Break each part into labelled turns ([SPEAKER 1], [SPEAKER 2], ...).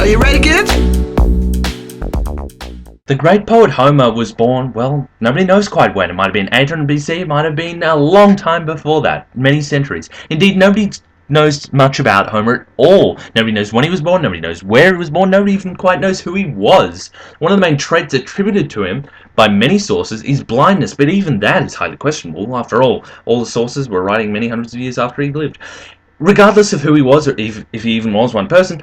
[SPEAKER 1] you ready, kids?
[SPEAKER 2] The great poet Homer was born, well, nobody knows quite when. It might have been 800 BC, it might have been a long time before that, many centuries. Indeed, nobody knows much about Homer at all. Nobody knows when he was born, nobody knows where he was born, nobody even quite knows who he was. One of the main traits attributed to him by many sources is blindness, but even that is highly questionable. After all the sources were writing many hundreds of years after he lived. Regardless of who he was, or if he even was one person,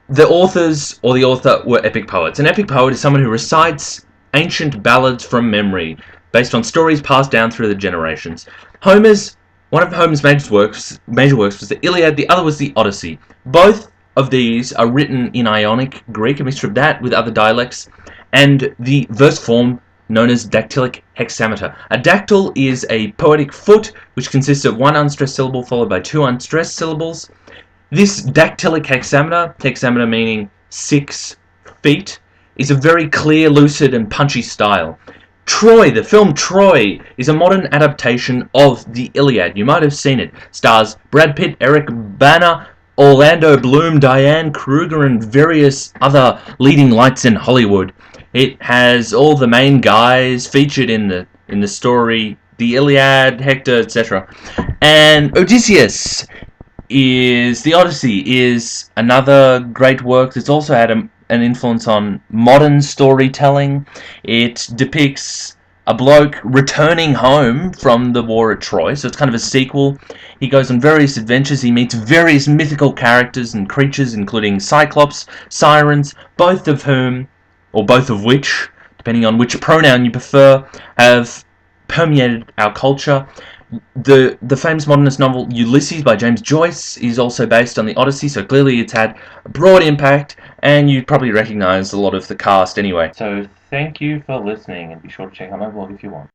[SPEAKER 2] the authors, or the author, were epic poets. An epic poet is someone who recites ancient ballads from memory, based on stories passed down through the generations. One of Homer's major works was the Iliad, the other was the Odyssey. Both of these are written in Ionic Greek, a mixture of that with other dialects, and the verse form known as dactylic hexameter. A dactyl is a poetic foot which consists of one unstressed syllable followed by two unstressed syllables. This dactylic hexameter meaning 6 feet, is a very clear, lucid, and punchy style. Troy, the film Troy, is a modern adaptation of the Iliad. You might have seen it. Stars Brad Pitt, Eric Bana, Orlando Bloom, Diane Kruger, and various other leading lights in Hollywood. It has all the main guys featured in the story, the Iliad, Hector, etc. And Odysseus the Odyssey is another great work that's also had an influence on modern storytelling. It depicts a bloke returning home from the war at Troy, so it's kind of a sequel. He goes on various adventures, he meets various mythical characters and creatures, including Cyclops, Sirens, both of which, depending on which pronoun you prefer, have permeated our culture. The famous modernist novel Ulysses by James Joyce is also based on the Odyssey, so clearly it's had a broad impact, and you'd probably recognise a lot of the cast anyway. So thank you for listening, and be sure to check out my blog if you want.